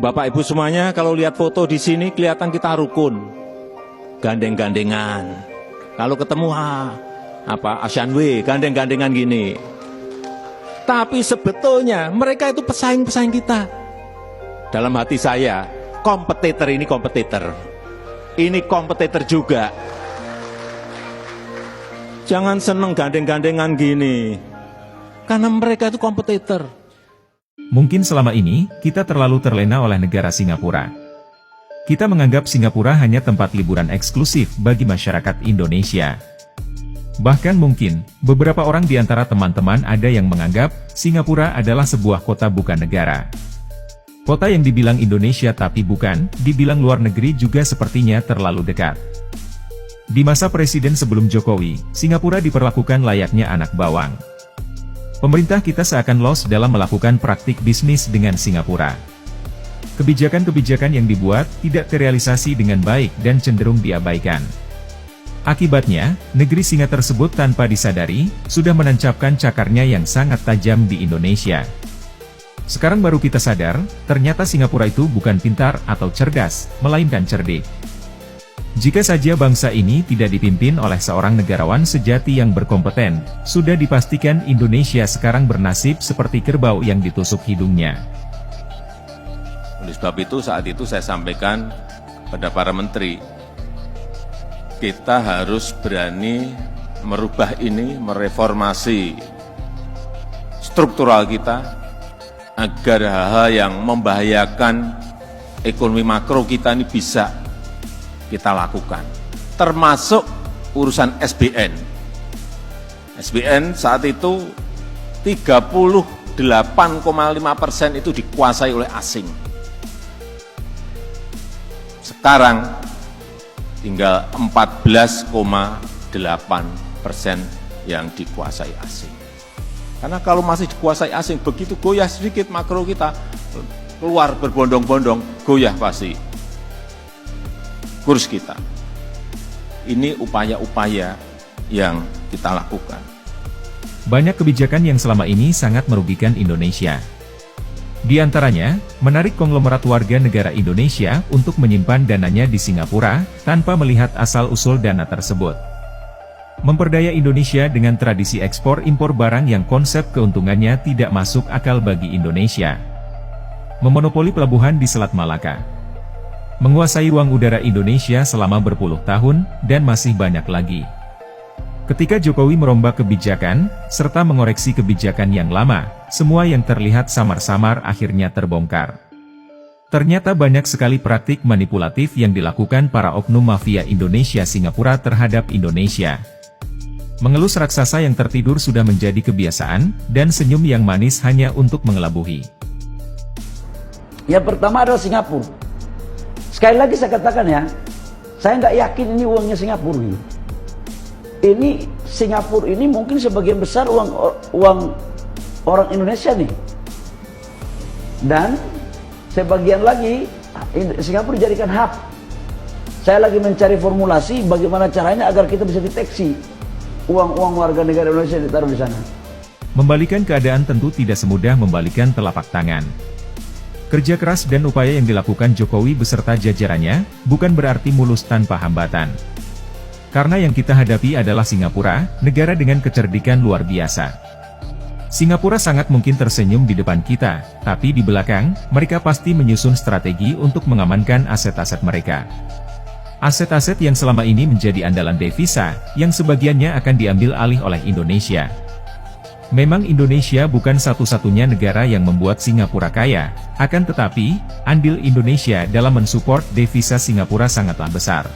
Bapak Ibu semuanya, kalau lihat foto di sini kelihatan kita rukun, gandeng-gandengan. Kalau ketemu Asian Way, gandeng-gandengan gini. Tapi sebetulnya mereka itu pesaing-pesaing kita. Dalam hati saya, kompetitor ini kompetitor. Ini kompetitor juga. Jangan seneng gandeng-gandengan gini. Karena mereka itu kompetitor. Mungkin selama ini, kita terlalu terlena oleh negara Singapura. Kita menganggap Singapura hanya tempat liburan eksklusif bagi masyarakat Indonesia. Bahkan mungkin, beberapa orang di antara teman-teman ada yang menganggap, Singapura adalah sebuah kota bukan negara. Kota yang dibilang Indonesia tapi bukan, dibilang luar negeri juga sepertinya terlalu dekat. Di masa presiden sebelum Jokowi, Singapura diperlakukan layaknya anak bawang. Pemerintah kita seakan lost dalam melakukan praktik bisnis dengan Singapura. Kebijakan-kebijakan yang dibuat tidak terrealisasi dengan baik dan cenderung diabaikan. Akibatnya, negeri singa tersebut tanpa disadari, sudah menancapkan cakarnya yang sangat tajam di Indonesia. Sekarang baru kita sadar, ternyata Singapura itu bukan pintar atau cerdas, melainkan cerdik. Jika saja bangsa ini tidak dipimpin oleh seorang negarawan sejati yang berkompeten, sudah dipastikan Indonesia sekarang bernasib seperti kerbau yang ditusuk hidungnya. Oleh sebab itu, saat itu saya sampaikan pada para menteri, kita harus berani merubah ini, mereformasi struktural kita, agar hal-hal yang membahayakan ekonomi makro kita ini bisa kita lakukan, termasuk urusan SBN. SBN saat itu 38,5% itu dikuasai oleh asing. Sekarang tinggal 14,8% yang dikuasai asing. Karena kalau masih dikuasai asing, begitu goyah sedikit makro kita, keluar berbondong-bondong, goyah pasti kurs kita. Ini upaya-upaya yang kita lakukan. Banyak kebijakan yang selama ini sangat merugikan Indonesia. Di antaranya, menarik konglomerat warga negara Indonesia untuk menyimpan dananya di Singapura, tanpa melihat asal-usul dana tersebut. Memperdaya Indonesia dengan tradisi ekspor-impor barang yang konsep keuntungannya tidak masuk akal bagi Indonesia. Memonopoli pelabuhan di Selat Malaka. Menguasai ruang udara Indonesia selama berpuluh tahun, dan masih banyak lagi. Ketika Jokowi merombak kebijakan, serta mengoreksi kebijakan yang lama, semua yang terlihat samar-samar akhirnya terbongkar. Ternyata banyak sekali praktik manipulatif yang dilakukan para oknum mafia Indonesia Singapura terhadap Indonesia. Mengelus raksasa yang tertidur sudah menjadi kebiasaan, dan senyum yang manis hanya untuk mengelabuhi. Yang pertama adalah Singapura. Sekali lagi saya katakan ya, saya nggak yakin ini uangnya Singapura ini. Ini Singapura ini mungkin sebagian besar uang orang Indonesia nih. Dan sebagian lagi Singapura dijadikan hub. Saya lagi mencari formulasi bagaimana caranya agar kita bisa deteksi uang-uang warga negara Indonesia yang ditaruh di sana. Membalikan keadaan tentu tidak semudah membalikan telapak tangan. Kerja keras dan upaya yang dilakukan Jokowi beserta jajarannya, bukan berarti mulus tanpa hambatan. Karena yang kita hadapi adalah Singapura, negara dengan kecerdikan luar biasa. Singapura sangat mungkin tersenyum di depan kita, tapi di belakang, mereka pasti menyusun strategi untuk mengamankan aset-aset mereka. Aset-aset yang selama ini menjadi andalan devisa, yang sebagiannya akan diambil alih oleh Indonesia. Memang Indonesia bukan satu-satunya negara yang membuat Singapura kaya, akan tetapi, andil Indonesia dalam mensupport devisa Singapura sangatlah besar.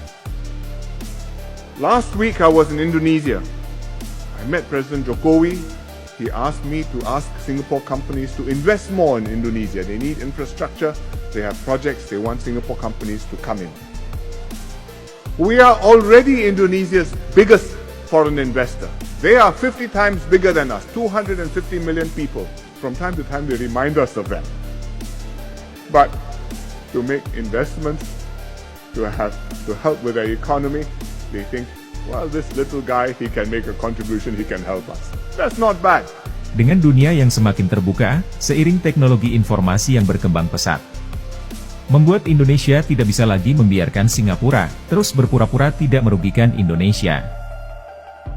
Last week I was in Indonesia. I met President Jokowi. He asked me to ask Singapore companies to invest more in Indonesia. They need infrastructure, they have projects, they want Singapore companies to come in. We are already Indonesia's biggest foreign investor. They are 50 times bigger than us, 250 million people. From time to time they remind us of that. But to make investments, to help with their economy, they think, well, this little guy, he can make a contribution, he can help us. That's not bad. Dengan dunia yang semakin terbuka, seiring teknologi informasi yang berkembang pesat, membuat Indonesia tidak bisa lagi membiarkan Singapura terus berpura-pura tidak merugikan Indonesia.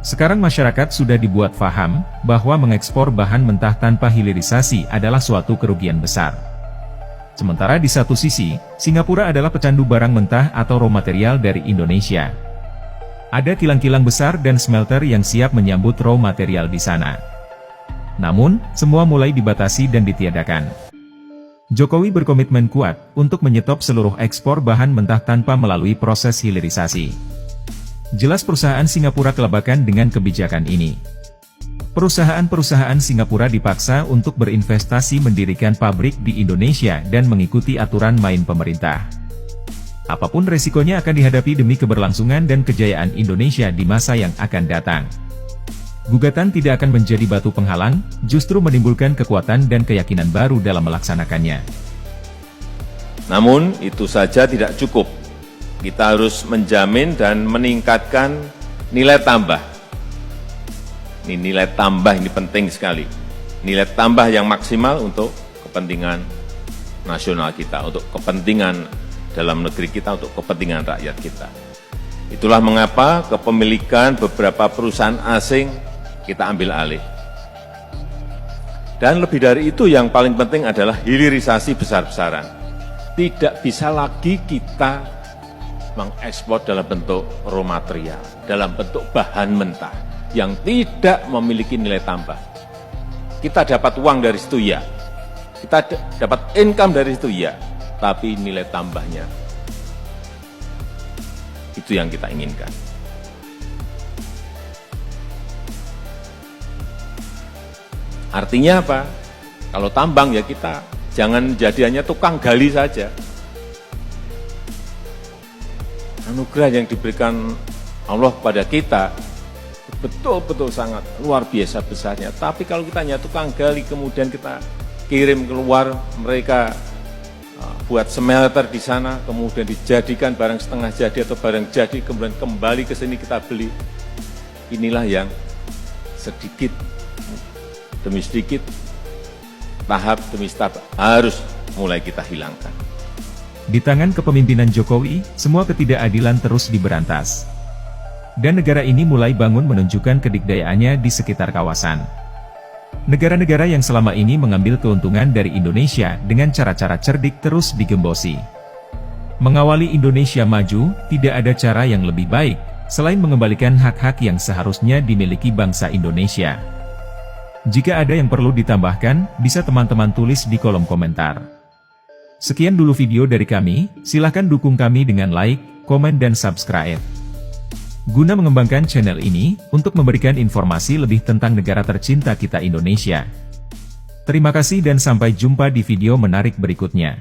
Sekarang masyarakat sudah dibuat paham bahwa mengekspor bahan mentah tanpa hilirisasi adalah suatu kerugian besar. Sementara di satu sisi, Singapura adalah pecandu barang mentah atau raw material dari Indonesia. Ada kilang-kilang besar dan smelter yang siap menyambut raw material di sana. Namun, semua mulai dibatasi dan ditiadakan. Jokowi berkomitmen kuat untuk menyetop seluruh ekspor bahan mentah tanpa melalui proses hilirisasi. Jelas perusahaan Singapura kelabakan dengan kebijakan ini. Perusahaan-perusahaan Singapura dipaksa untuk berinvestasi mendirikan pabrik di Indonesia dan mengikuti aturan main pemerintah. Apapun resikonya akan dihadapi demi keberlangsungan dan kejayaan Indonesia di masa yang akan datang. Gugatan tidak akan menjadi batu penghalang, justru menimbulkan kekuatan dan keyakinan baru dalam melaksanakannya. Namun, itu saja tidak cukup. Kita harus menjamin dan meningkatkan nilai tambah. Ini nilai tambah ini penting sekali. Nilai tambah yang maksimal untuk kepentingan nasional kita, untuk kepentingan dalam negeri kita, untuk kepentingan rakyat kita. Itulah mengapa kepemilikan beberapa perusahaan asing kita ambil alih. Dan lebih dari itu yang paling penting adalah hilirisasi besar-besaran. Tidak bisa lagi kita mengekspor dalam bentuk raw material, dalam bentuk bahan mentah yang tidak memiliki nilai tambah. Kita dapat uang dari situ ya, kita dapat income dari situ ya, tapi nilai tambahnya itu yang kita inginkan. Artinya apa? Kalau tambang ya kita jangan jadi hanya tukang gali saja. Anugerah yang diberikan Allah kepada kita betul-betul sangat luar biasa besarnya. Tapi kalau kita hanya tukang gali kemudian kita kirim keluar, mereka buat smelter di sana, kemudian dijadikan barang setengah jadi atau barang jadi, kemudian kembali ke sini kita beli. Inilah yang sedikit demi sedikit, tahap demi tahap harus mulai kita hilangkan. Di tangan kepemimpinan Jokowi, semua ketidakadilan terus diberantas. Dan negara ini mulai bangun menunjukkan kedikdayaannya di sekitar kawasan. Negara-negara yang selama ini mengambil keuntungan dari Indonesia dengan cara-cara cerdik terus digembosi. Mengawali Indonesia maju, tidak ada cara yang lebih baik, selain mengembalikan hak-hak yang seharusnya dimiliki bangsa Indonesia. Jika ada yang perlu ditambahkan, bisa teman-teman tulis di kolom komentar. Sekian dulu video dari kami, silahkan dukung kami dengan like, komen dan subscribe. Guna mengembangkan channel ini, untuk memberikan informasi lebih tentang negara tercinta kita Indonesia. Terima kasih dan sampai jumpa di video menarik berikutnya.